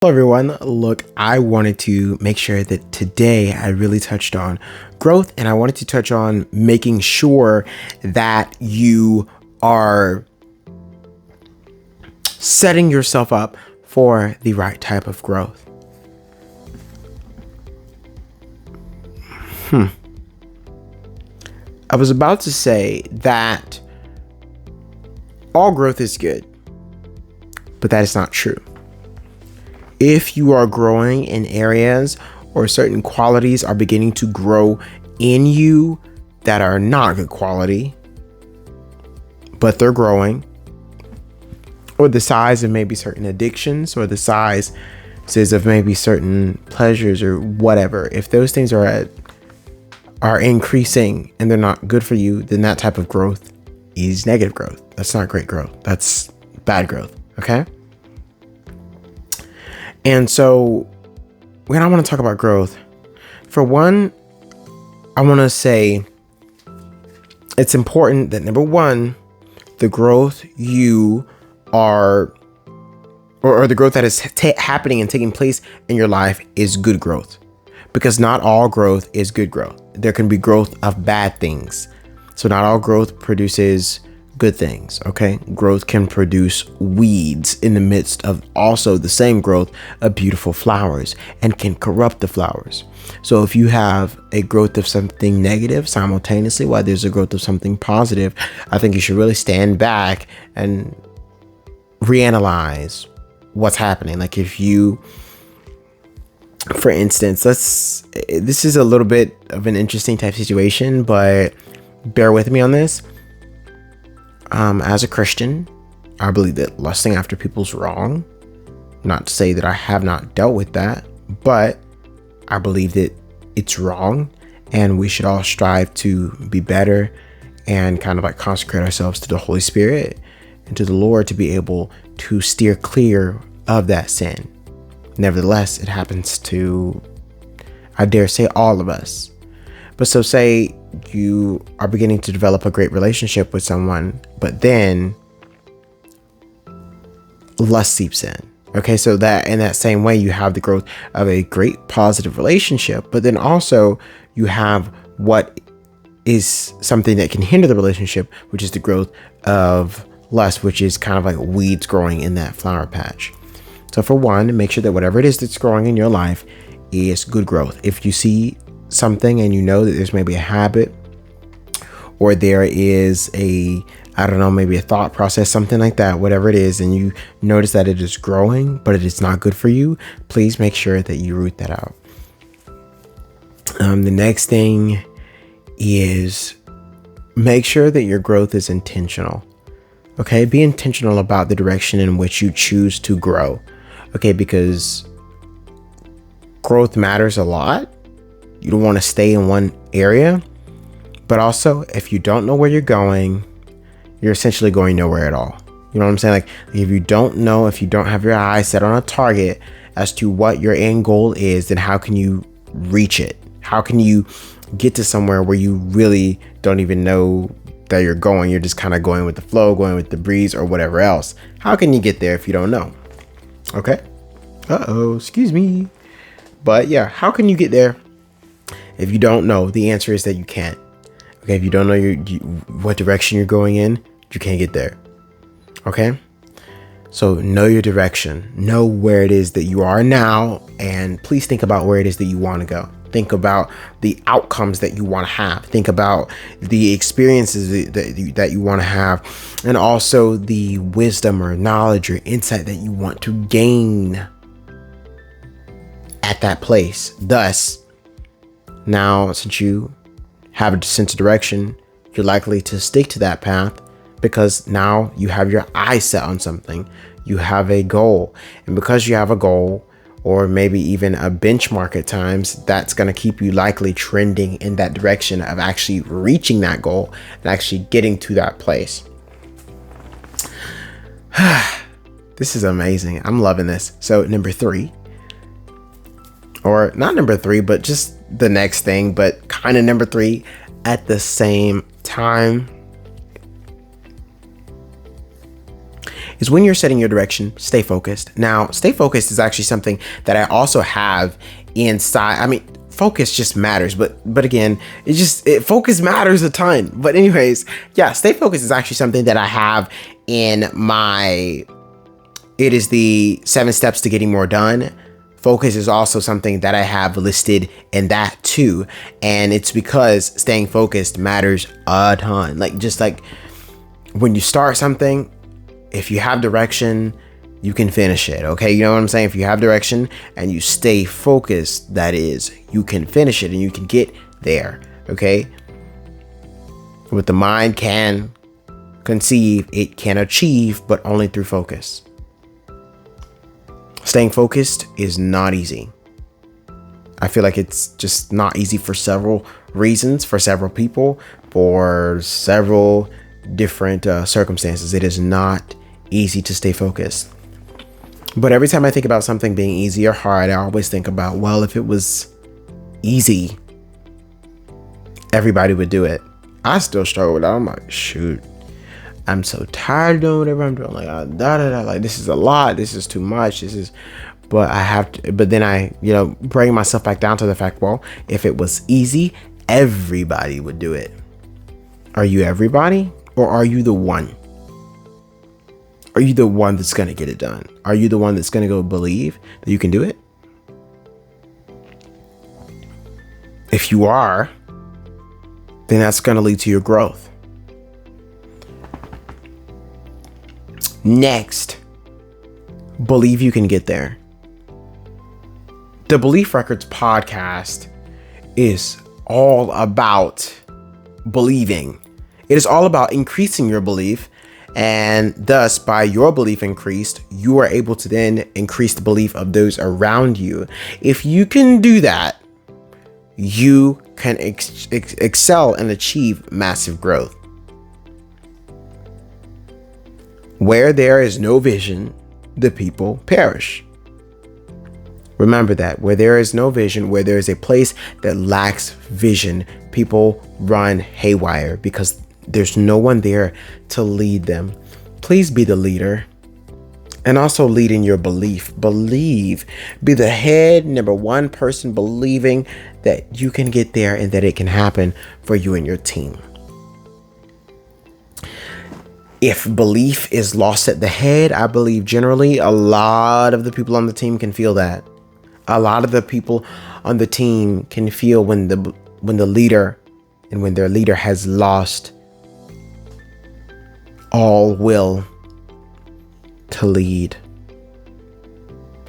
Hello everyone. Look, I wanted to make sure that today I really touched on growth, and I wanted to touch on making sure that you are setting yourself up for the right type of growth. I was about to say that all growth is good, but that is not true. If you are growing in areas or certain qualities are beginning to grow in you that are not good quality, but they're growing, or the size of maybe certain addictions, or the size of maybe certain pleasures or whatever, if those things are increasing and they're not good for you, then that type of growth is negative growth. That's not great growth. That's bad growth. Okay. And so when I want to talk about growth, for one, I want to say it's important that number one, the growth you are, or the growth that is happening and taking place in your life is good growth, because not all growth is good growth. There can be growth of bad things. So not all growth produces good things. Okay. Growth can produce weeds in the midst of also the same growth of beautiful flowers, and can corrupt the flowers. So if you have a growth of something negative simultaneously while there's a growth of something positive, I think you should really stand back and reanalyze what's happening. Like if you, for instance, this is a little bit of an interesting type situation, but bear with me on this. As a Christian, I believe that lusting after people's wrong. Not to say that I have not dealt with that, but I believe that it's wrong, and we should all strive to be better and kind of like consecrate ourselves to the Holy Spirit and to the Lord to be able to steer clear of that sin. Nevertheless, it happens to, I dare say, all of us. But so say you are beginning to develop a great relationship with someone, but then lust seeps in. Okay, so that in that same way, you have the growth of a great positive relationship, but then also you have what is something that can hinder the relationship, which is the growth of lust, which is kind of like weeds growing in that flower patch. So for one, make sure that whatever it is that's growing in your life is good growth. If you see something and you know that there's maybe a habit, or there is maybe a thought process, something like that, whatever it is, and you notice that it is growing, but it is not good for you, please make sure that you root that out. The next thing is make sure that your growth is intentional. Okay, be intentional about the direction in which you choose to grow. Okay, because growth matters a lot. You don't want to stay in one area, but also if you don't know where you're going, you're essentially going nowhere at all. You know what I'm saying? Like if you don't know, if you don't have your eyes set on a target as to what your end goal is, then how can you reach it? How can you get to somewhere where you really don't even know that you're going? You're just kind of going with the flow, going with the breeze or whatever else. How can you get there if you don't know? Okay. Excuse me. But yeah, how can you get there if you don't know? The answer is that you can't. Okay, if you don't know what direction you're going in, you can't get there. Okay, so know your direction, know where it is that you are now, and please think about where it is that you want to go. Think about the outcomes that you want to have. Think about the experiences that you want to have, and also the wisdom or knowledge or insight that you want to gain at that place. Thus, now, since you have a sense of direction, you're likely to stick to that path, because now you have your eyes set on something. You have a goal, and because you have a goal, or maybe even a benchmark at times, that's going to keep you likely trending in that direction of actually reaching that goal and actually getting to that place. This is amazing. I'm loving this. So number 3, or not number 3, but just the next thing, but kind of number 3 at the same time, is when you're setting your direction, stay focused. Now, stay focused is actually something that I also have inside. I mean, focus just matters, but again, focus matters a ton. But anyways, yeah, stay focused is actually something that I have in my, it is the 7 steps to getting more done. Focus is also something that I have listed in that too. And it's because staying focused matters a ton. Like, just like when you start something, if you have direction, you can finish it. Okay. You know what I'm saying? If you have direction and you stay focused, that is, you can finish it and you can get there. Okay. What the mind can conceive, it can achieve, but only through focus. Staying focused is not easy. I feel like it's just not easy for several reasons, for several people, for several different circumstances. It is not easy to stay focused. But every time I think about something being easy or hard, I always think about, well, if it was easy, everybody would do it. I still struggle with that. I'm like, shoot, I'm so tired of doing whatever I'm doing. Like, like, this is a lot. This is too much. But I have to, but then I, bring myself back down to the fact, well, if it was easy, everybody would do it. Are you everybody, or are you the one? Are you the one that's going to get it done? Are you the one that's going to go believe that you can do it? If you are, then that's going to lead to your growth. Next, believe you can get there. The Belief Records podcast is all about believing. It is all about increasing your belief, and thus, by your belief increased, you are able to then increase the belief of those around you. If you can do that, you can excel and achieve massive growth. Where there is no vision, the people perish. Remember that. Where there is no vision, where there is a place that lacks vision, people run haywire because there's no one there to lead them. Please be the leader, and also lead in your belief. Believe. Be the head, number one person believing that you can get there and that it can happen for you and your team. If belief is lost at the head, I believe generally a lot of the people on the team can feel that. A lot of the people on the team can feel when the leader and when their leader has lost all will to lead.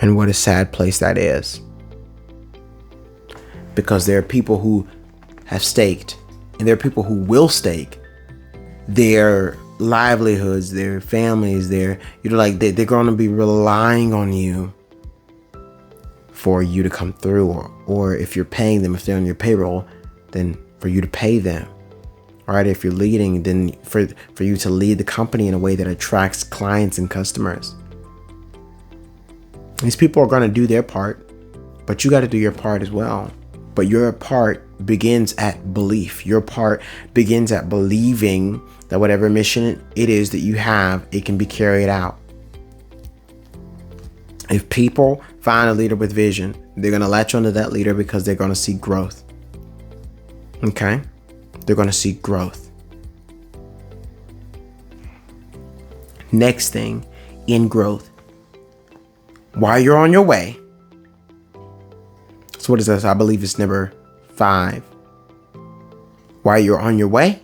And what a sad place that is. Because there are people who have staked, and there are people who will stake their livelihoods, their families, they're going to be relying on you for you to come through, or if you're paying them, if they're on your payroll, then for you to pay them. All right, if you're leading, then for you to lead the company in a way that attracts clients and customers. These people are going to do their part, but you got to do your part as well. But your part begins at belief. Your part begins at believing that whatever mission it is that you have, it can be carried out. If people find a leader with vision, they're going to latch onto that leader because they're going to see growth. Okay? They're going to see growth. Next thing in growth, while you're on your way. So what is this? I believe it's number 5. While you're on your way,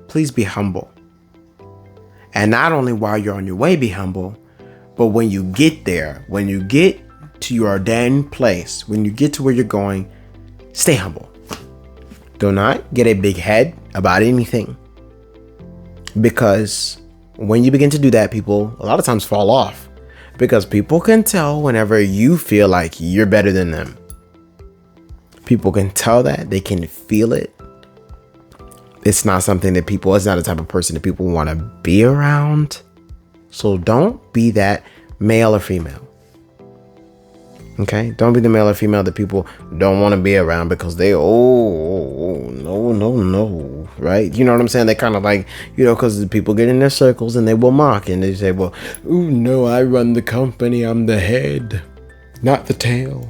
please be humble. And not only while you're on your way, be humble, but when you get there, when you get to your ordained place, when you get to where you're going, stay humble. Do not get a big head about anything. Because when you begin to do that, people a lot of times fall off. Because people can tell whenever you feel like you're better than them. People can tell that. They can feel it. It's not something that it's not the type of person that people want to be around. So don't be that male or female. Okay? Don't be the male or female that people don't want to be around because they, no. right? You know what I'm saying? They kind of like, because people get in their circles and they will mock and they say, well, ooh, no, I run the company. I'm the head, not the tail.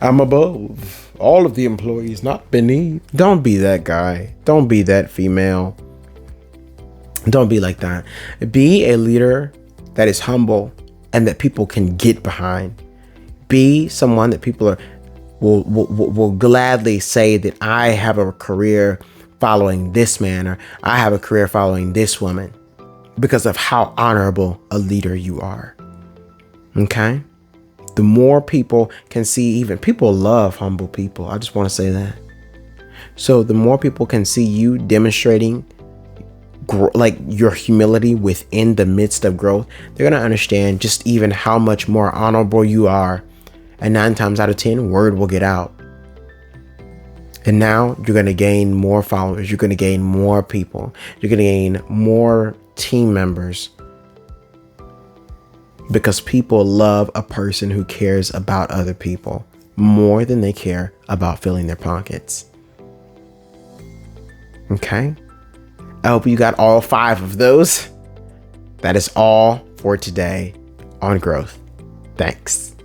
I'm above all of the employees, not beneath. Don't be that guy. Don't be that female. Don't be like that. Be a leader that is humble and that people can get behind. Be someone that people will gladly say that I have a career following this man, or I have a career following this woman, because of how honorable a leader you are. Okay? The more people can see, even people love humble people. I just want to say that. So the more people can see you demonstrating like your humility within the midst of growth, they're going to understand just even how much more honorable you are. And 9 times out of 10, word will get out. And now you're going to gain more followers. You're going to gain more people. You're going to gain more team members. Because people love a person who cares about other people more than they care about filling their pockets. Okay? I hope you got all 5 of those. That is all for today on growth. Thanks.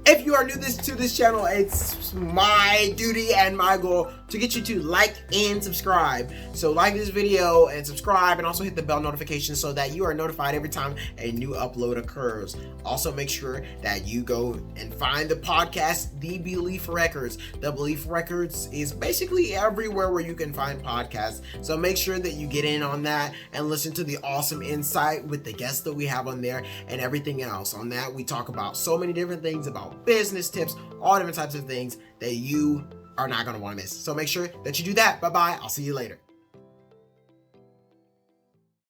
If you are new to this channel, it's my duty and my goal to get you to like and subscribe. So like this video and subscribe, and also hit the bell notification so that you are notified every time a new upload occurs. Also make sure that you go and find the podcast, The Belief Records. The Belief Records is basically everywhere where you can find podcasts. So make sure that you get in on that and listen to the awesome insight with the guests that we have on there and everything else. On that, we talk about so many different things, about business tips, all different types of things that you are not going to want to miss. So make sure that you do that. Bye-bye. I'll see you later.